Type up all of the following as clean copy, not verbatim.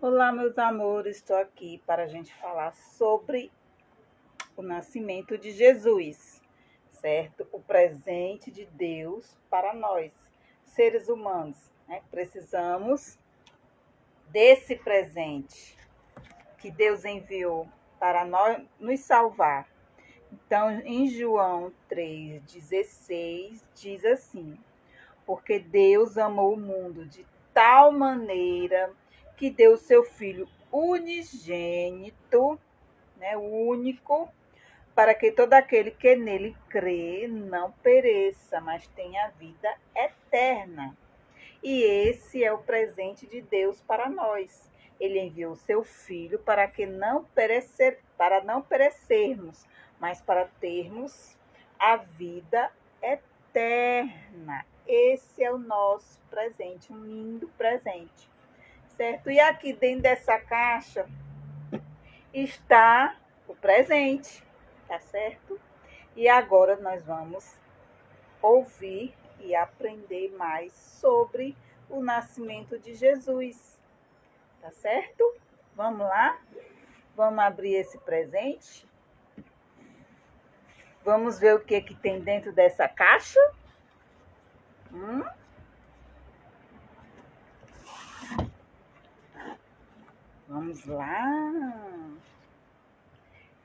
Olá, meus amores, estou aqui para a gente falar sobre o nascimento de Jesus, certo? O presente de Deus para nós, seres humanos, né? Precisamos desse presente que Deus enviou para nós nos salvar. Então, em João 3,16, diz assim: porque Deus amou o mundo de tal maneira que deu o seu Filho unigênito, né, o único, para que todo aquele que nele crê não pereça, mas tenha vida eterna. E esse é o presente de Deus para nós. Ele enviou o seu Filho para não perecermos, mas para termos a vida eterna. Esse é o nosso presente, um lindo presente, certo? E aqui dentro dessa caixa está o presente, tá certo? E agora nós vamos ouvir e aprender mais sobre o nascimento de Jesus, tá certo? Vamos lá? Vamos abrir esse presente? Vamos ver o que tem dentro dessa caixa? Vamos lá!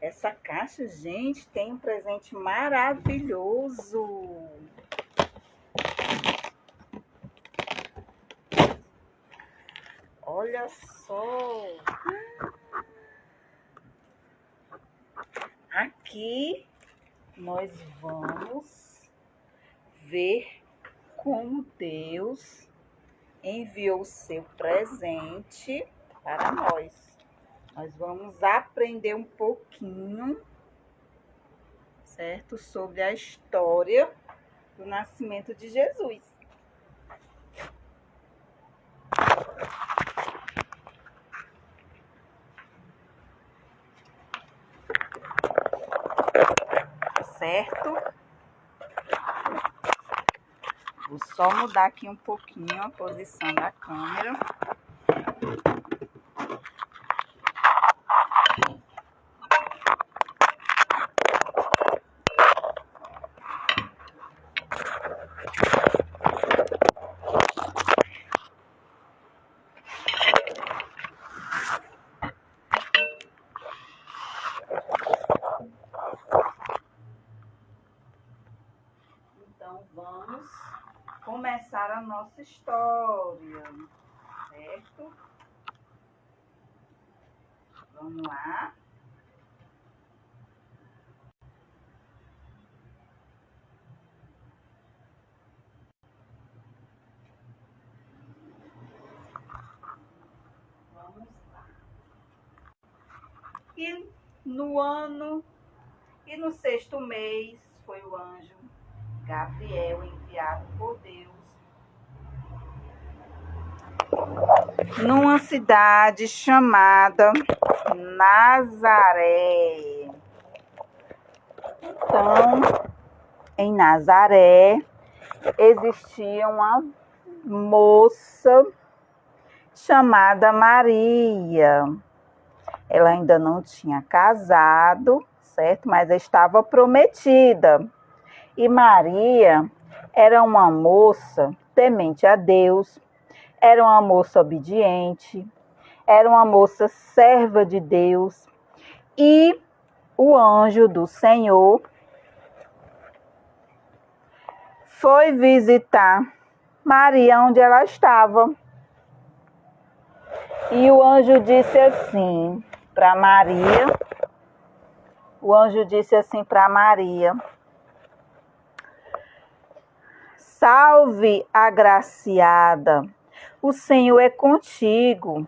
Essa caixa, gente, tem um presente maravilhoso. Olha só. Aqui nós vamos ver como Deus enviou o seu presente para nós. Nós vamos aprender um pouquinho, certo? Sobre a história do nascimento de Jesus. Certo? Vou só mudar aqui um pouquinho a posição da câmera. Então, vamos começar a nossa história, certo? Vamos lá. Vamos lá. E no sexto mês foi o anjo Gabriel enviado por Deus numa cidade chamada Nazaré. Então, em Nazaré existia uma moça chamada Maria. Ela ainda não tinha casado, certo? Mas estava prometida. E Maria era uma moça temente a Deus, era uma moça obediente, era uma moça serva de Deus. E o anjo do Senhor foi visitar Maria onde ela estava. E o anjo disse assim para Maria, salve, agraciada, o Senhor é contigo,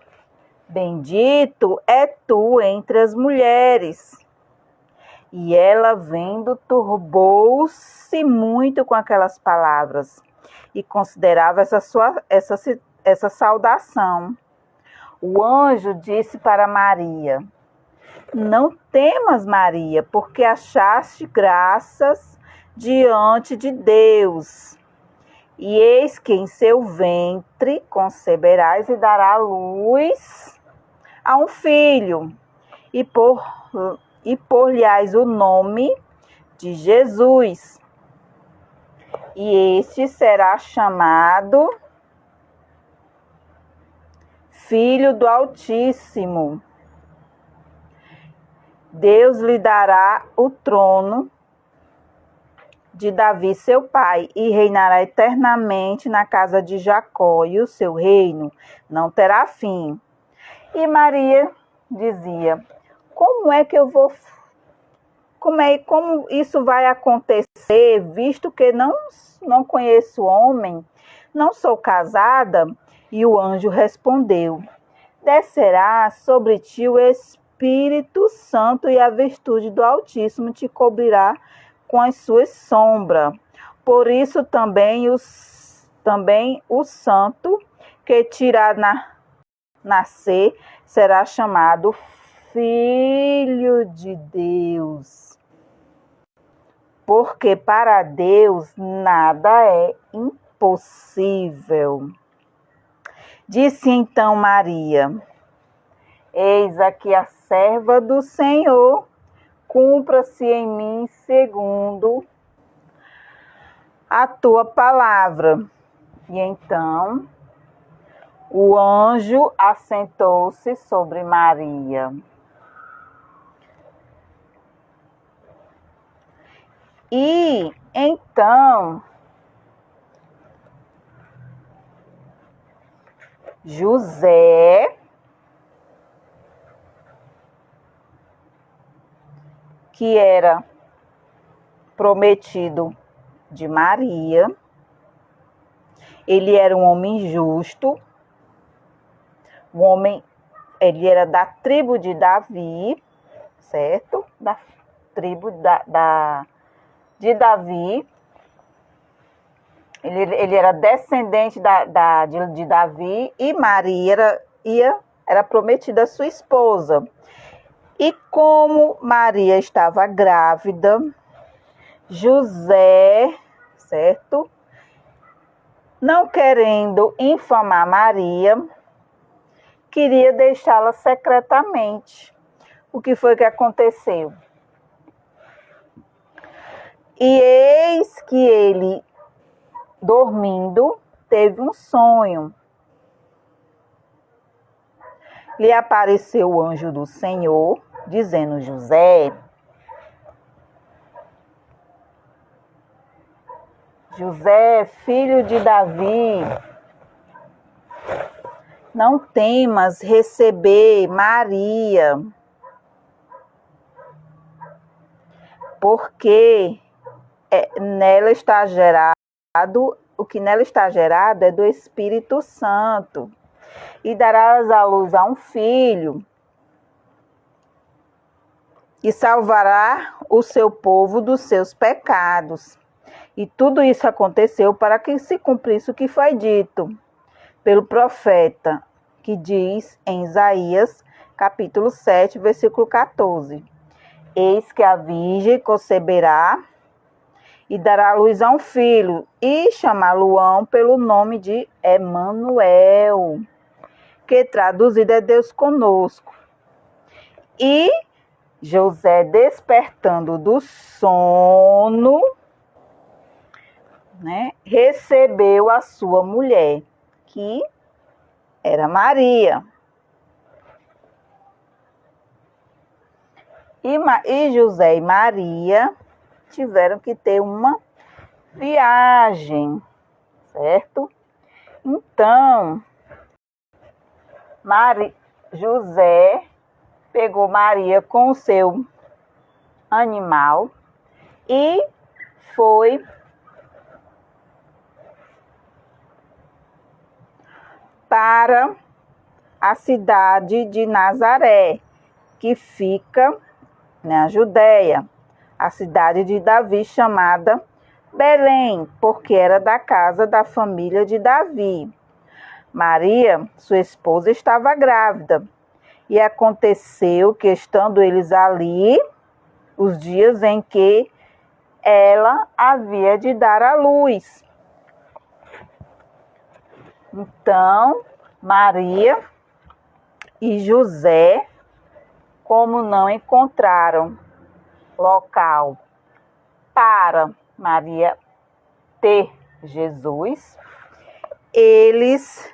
bendito é tu entre as mulheres. E ela, vendo, turbou-se muito com aquelas palavras e considerava essa saudação. O anjo disse para Maria: não temas, Maria, porque achaste graças diante de Deus. E eis que em seu ventre conceberás e dará à luz a um filho, e por-lhe-ás o nome de Jesus. E este será chamado Filho do Altíssimo. Deus lhe dará o trono de Davi, seu pai, e reinará eternamente na casa de Jacó, e o seu reino não terá fim. E Maria dizia: como isso vai acontecer, visto que não conheço homem, não sou casada? E o anjo respondeu: descerá sobre ti o Espírito Santo, e a virtude do Altíssimo te cobrirá com as suas sombras. Por isso também o santo que te irá nascer será chamado Filho de Deus. Porque para Deus nada é impossível. Disse então Maria: eis aqui a serva do Senhor, cumpra-se em mim segundo a tua palavra. E então o anjo assentou-se sobre Maria. E então José, que era prometido de Maria, ele era um homem justo, ele era da tribo de Davi, certo? Da tribo de Davi. Ele era descendente de Davi, e Maria era prometida a sua esposa. E como Maria estava grávida, José, certo? Não querendo infamar Maria, queria deixá-la secretamente. O que foi que aconteceu? E eis que ele, dormindo, teve um sonho. Lhe apareceu o anjo do Senhor, dizendo: José, filho de Davi, não temas receber Maria, porque nela está gerado, o que nela está gerado é do Espírito Santo, e darás à luz a um filho, e salvará o seu povo dos seus pecados. E tudo isso aconteceu para que se cumprisse o que foi dito pelo profeta, que diz em Isaías, capítulo 7, versículo 14. Eis que a virgem conceberá e dará à luz a um filho, e chamá-lo-ão pelo nome de Emanuel, que traduzido é Deus conosco. E José, despertando do sono, recebeu a sua mulher, que era Maria. E José e Maria tiveram que ter uma viagem, certo? Então, José pegou Maria com o seu animal e foi para a cidade de Nazaré, que fica na Judéia, a cidade de Davi, chamada Belém, porque era da casa da família de Davi. Maria, sua esposa, estava grávida, e aconteceu que, estando eles ali, os dias em que ela havia de dar à luz. Então, Maria e José, como não encontraram local para Maria ter Jesus, eles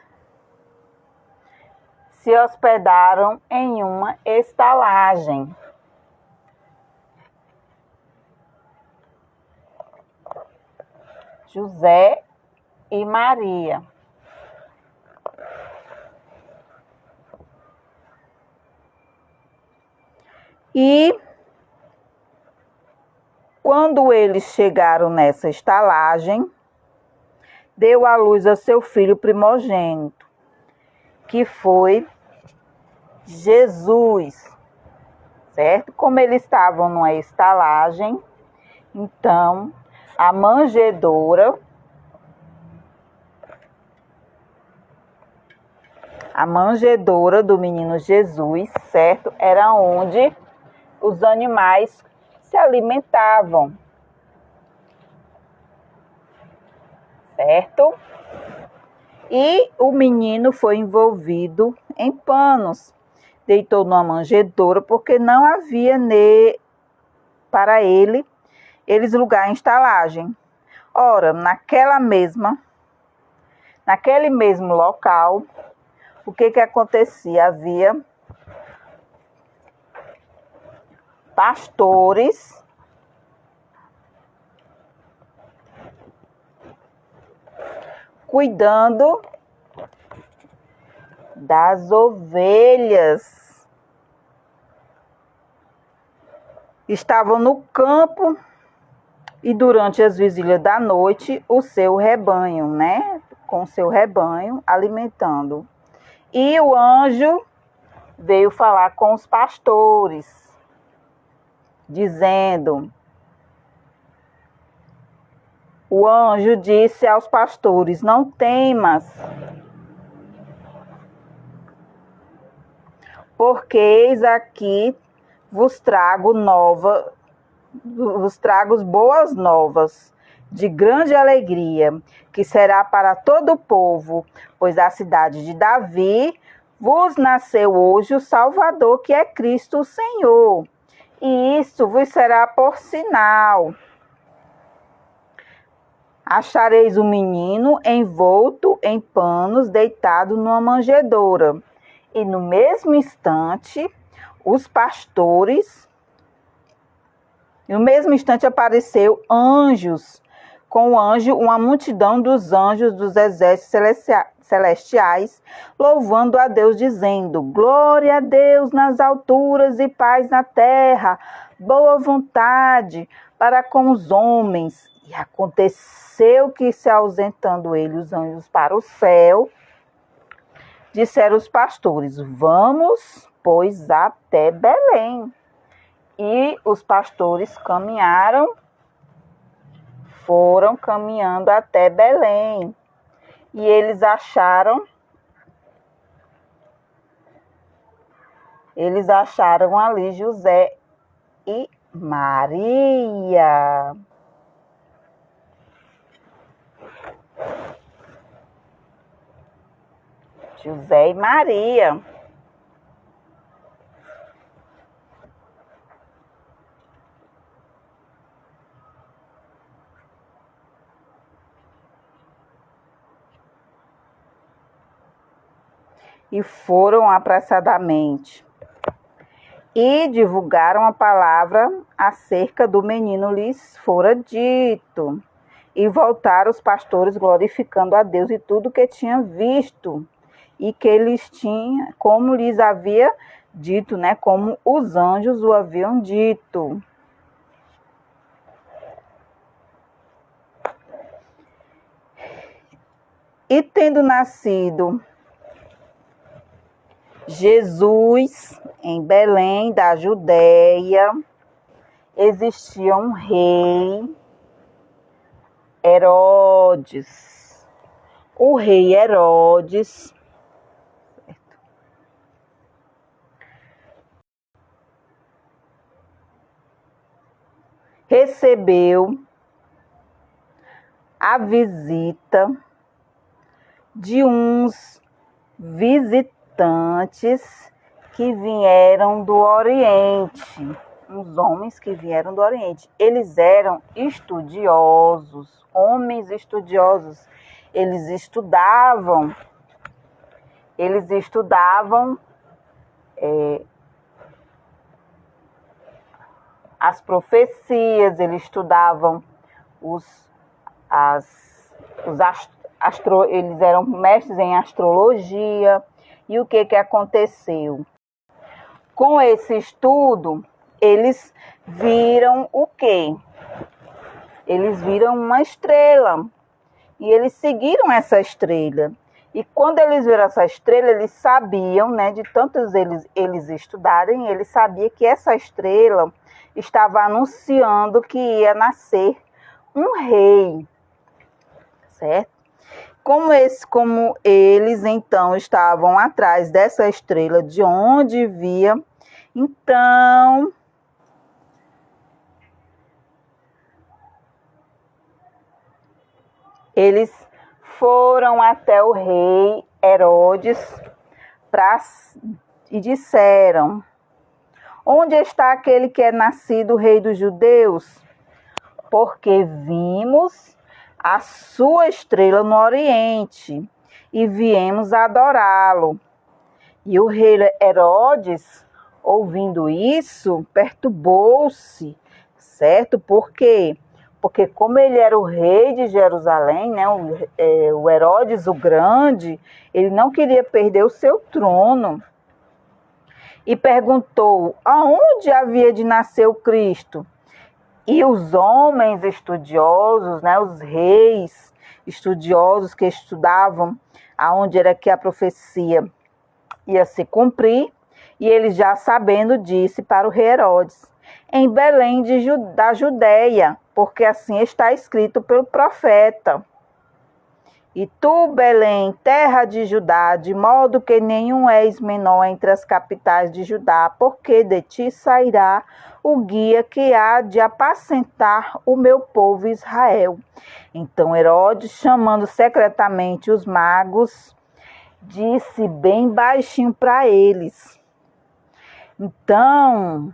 se hospedaram em uma estalagem. José e Maria. E quando eles chegaram nessa estalagem, deu à luz a seu filho primogênito, que foi Jesus, certo? Como eles estavam numa estalagem, então a manjedoura do menino Jesus, certo? Era onde os animais se alimentavam, certo? E o menino foi envolvido em panos, deitou numa manjedoura, porque não havia para eles lugar em estalagem. Ora, naquele mesmo local, o que acontecia? Havia pastores cuidando das ovelhas. Estavam no campo e durante as vigílias da noite, o seu rebanho, né? Com o seu rebanho alimentando. E o anjo veio falar com os pastores, dizendo: o anjo disse aos pastores: não temas, porque eis aqui vos trago boas novas, de grande alegria, que será para todo o povo, pois a cidade de Davi vos nasceu hoje o Salvador, que é Cristo o Senhor. E isto vos será por sinal. Achareis o menino envolto em panos, deitado numa manjedoura. E no mesmo instante, apareceu anjos, com o anjo, uma multidão dos anjos dos exércitos celestiais, louvando a Deus, dizendo: glória a Deus nas alturas e paz na terra, boa vontade para com os homens. E aconteceu que, se ausentando ele, os anjos para o céu, disseram os pastores: vamos, pois, até Belém. E os pastores foram caminhando até Belém. E eles acharam ali José e Maria. José e Maria. E foram apressadamente e divulgaram a palavra acerca do menino lhes fora dito. E voltaram os pastores glorificando a Deus e tudo que tinham visto e que eles tinham, como lhes havia dito, né? Como os anjos o haviam dito. E tendo nascido Jesus em Belém da Judéia, existia um rei, Herodes. O rei Herodes recebeu a visita de uns visitantes que vieram do Oriente. Uns homens que vieram do Oriente. Eles eram estudiosos, homens estudiosos. Eles estudavam as profecias, eles estudavam eles eram mestres em astrologia. E o que aconteceu? Com esse estudo, eles viram o quê? Eles viram uma estrela. E eles seguiram essa estrela. E quando eles viram essa estrela, eles sabiam, né, de tantos eles estudarem, eles sabiam que essa estrela estava anunciando que ia nascer um rei, certo? Como eles então estavam atrás dessa estrela, de onde via, então eles foram até o rei Herodes e disseram: onde está aquele que é nascido rei dos judeus? Porque vimos a sua estrela no Oriente e viemos adorá-lo. E o rei Herodes, ouvindo isso, perturbou-se, certo? Por quê? Porque como ele era o rei de Jerusalém, né, o Herodes o Grande, ele não queria perder o seu trono. E perguntou: aonde havia de nascer o Cristo? E os homens estudiosos, né, os reis estudiosos que estudavam aonde era que a profecia ia se cumprir, e ele, já sabendo, disse para o rei Herodes: em Belém da Judéia, porque assim está escrito pelo profeta. E tu, Belém, terra de Judá, de modo que nenhum és menor entre as capitais de Judá, porque de ti sairá o guia que há de apacentar o meu povo Israel. Então Herodes, chamando secretamente os magos, disse bem baixinho para eles. Então,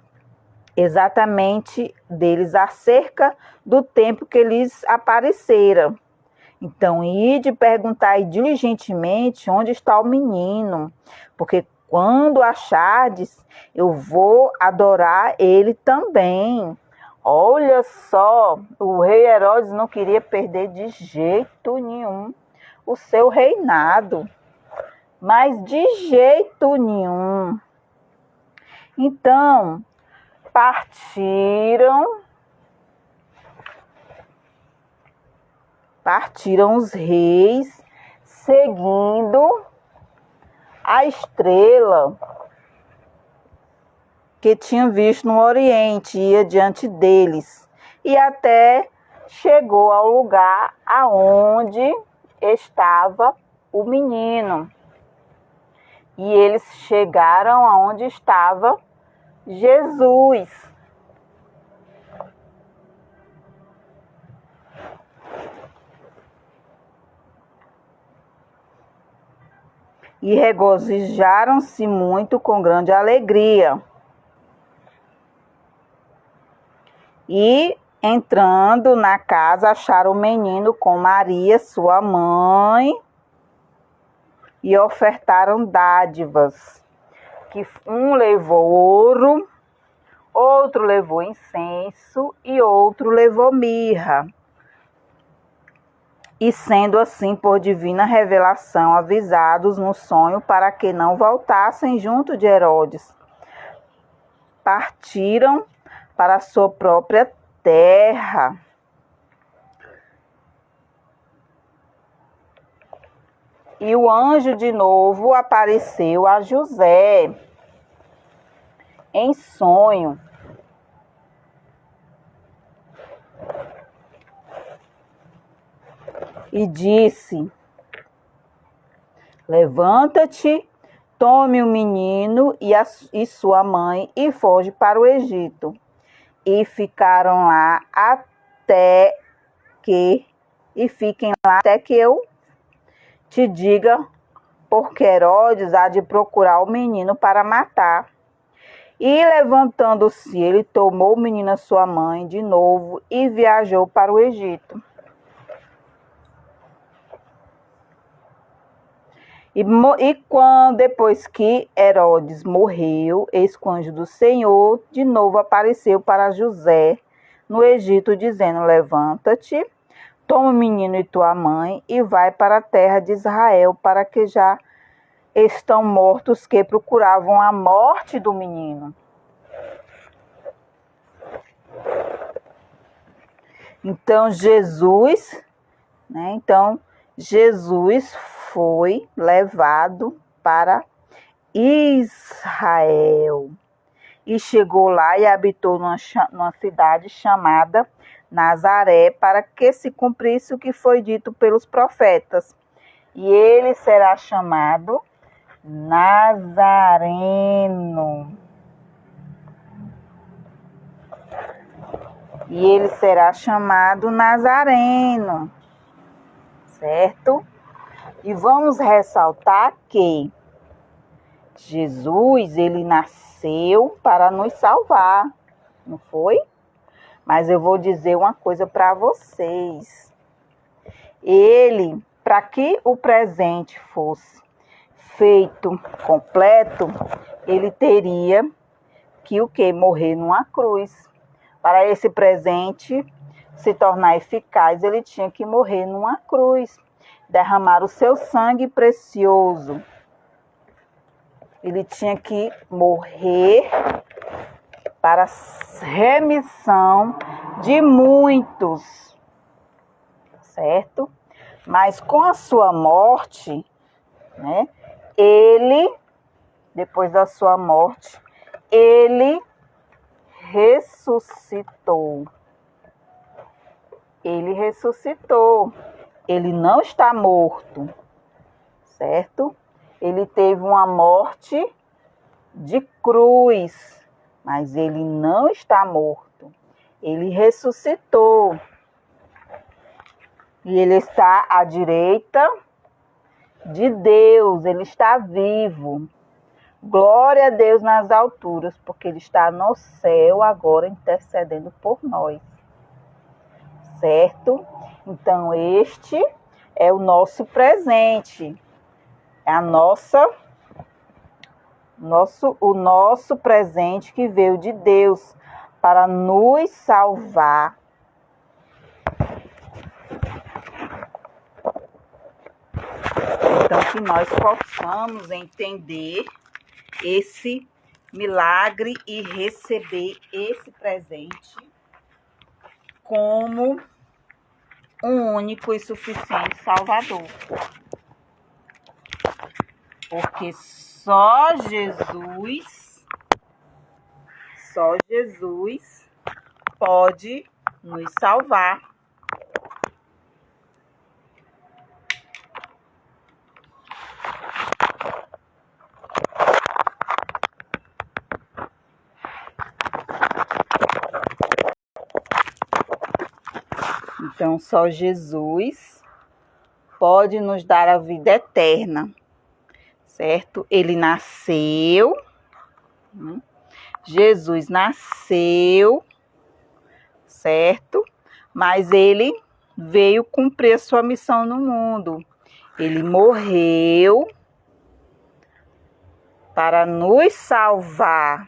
exatamente deles acerca do tempo que eles apareceram. Então, ide perguntai diligentemente onde está o menino, porque quando achardes, eu vou adorar ele também. Olha só, o rei Herodes não queria perder de jeito nenhum o seu reinado, mas de jeito nenhum. Então, partiram os reis, seguindo a estrela que tinham visto no Oriente, ia diante deles, e até chegou ao lugar aonde estava o menino. E eles chegaram aonde estava Jesus. E regozijaram-se muito com grande alegria. E, entrando na casa, acharam o menino com Maria, sua mãe, e ofertaram dádivas, que um levou ouro, outro levou incenso e outro levou mirra. E sendo assim, por divina revelação, avisados no sonho para que não voltassem junto de Herodes, partiram para a sua própria terra. E o anjo de novo apareceu a José em sonho. E disse: levanta-te, tome o menino e sua mãe e foge para o Egito. E ficaram lá fiquem lá até que eu te diga porque Herodes há de procurar o menino para matar. E levantando-se, ele tomou o menino a sua mãe de novo e viajou para o Egito. E quando, depois que Herodes morreu, eis que o anjo do Senhor de novo apareceu para José no Egito, dizendo: levanta-te, toma o menino e tua mãe e vai para a terra de Israel, para que já estão mortos que procuravam a morte do menino. Então Jesus foi levado para Israel e chegou lá e habitou numa cidade chamada Nazaré, para que se cumprisse o que foi dito pelos profetas. E ele será chamado Nazareno. E ele será chamado Nazareno, certo? E vamos ressaltar que Jesus, ele nasceu para nos salvar, não foi? Mas eu vou dizer uma coisa para vocês. Ele, para que o presente fosse feito completo, ele teria que o quê? Morrer numa cruz. Para esse presente se tornar eficaz, ele tinha que morrer numa cruz, derramar o seu sangue precioso. Ele tinha que morrer para remissão de muitos, certo? Mas com a sua morte, né, depois da sua morte, ele ressuscitou. Ele ressuscitou. Ele não está morto, certo? Ele teve uma morte de cruz, mas ele não está morto. Ele ressuscitou. E ele está à direita de Deus. Ele está vivo. Glória a Deus nas alturas, porque ele está no céu agora intercedendo por nós. Certo? Então, este é o nosso presente. É o nosso presente que veio de Deus para nos salvar. Então, que nós possamos entender esse milagre e receber esse presente como um único e suficiente Salvador. Porque só Jesus pode nos salvar. Então, só Jesus pode nos dar a vida eterna, certo? Ele nasceu, Jesus nasceu, certo? Mas ele veio cumprir a sua missão no mundo. Ele morreu para nos salvar.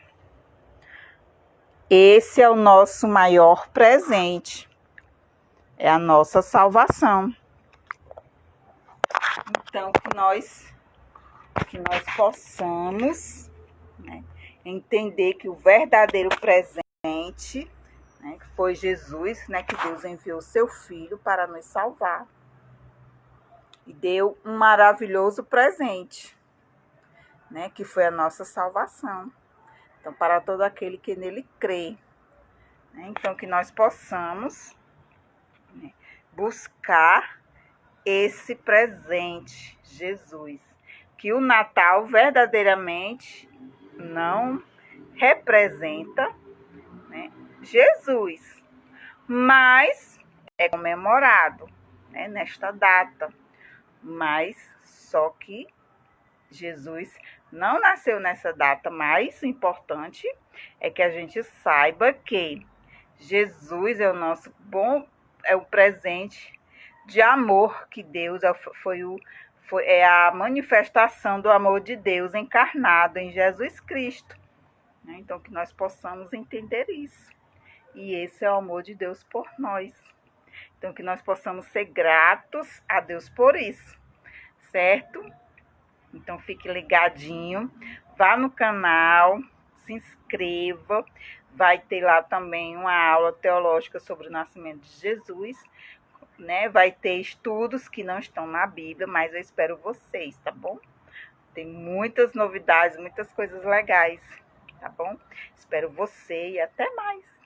Esse é o nosso maior presente. É a nossa salvação. Então, que nós possamos, né, entender que o verdadeiro presente, né, que foi Jesus, né, que Deus enviou seu Filho para nos salvar. E deu um maravilhoso presente, né, que foi a nossa salvação. Então, para todo aquele que nele crê. Né, então, que nós possamos, né, buscar esse presente, Jesus. Que o Natal verdadeiramente não representa, né, Jesus, mas é comemorado, né, nesta data. Mas só que Jesus não nasceu nessa data, mas o importante é que a gente saiba que Jesus é o nosso é o presente de amor que Deus é a manifestação do amor de Deus encarnado em Jesus Cristo, né? Então que nós possamos entender isso. E esse é o amor de Deus por nós. Então que nós possamos ser gratos a Deus por isso, certo? Então fique ligadinho, vá no canal, se inscreva, vai ter lá também uma aula teológica sobre o nascimento de Jesus, né? Vai ter estudos que não estão na Bíblia, mas eu espero vocês, tá bom? Tem muitas novidades, muitas coisas legais, tá bom? Espero você e até mais.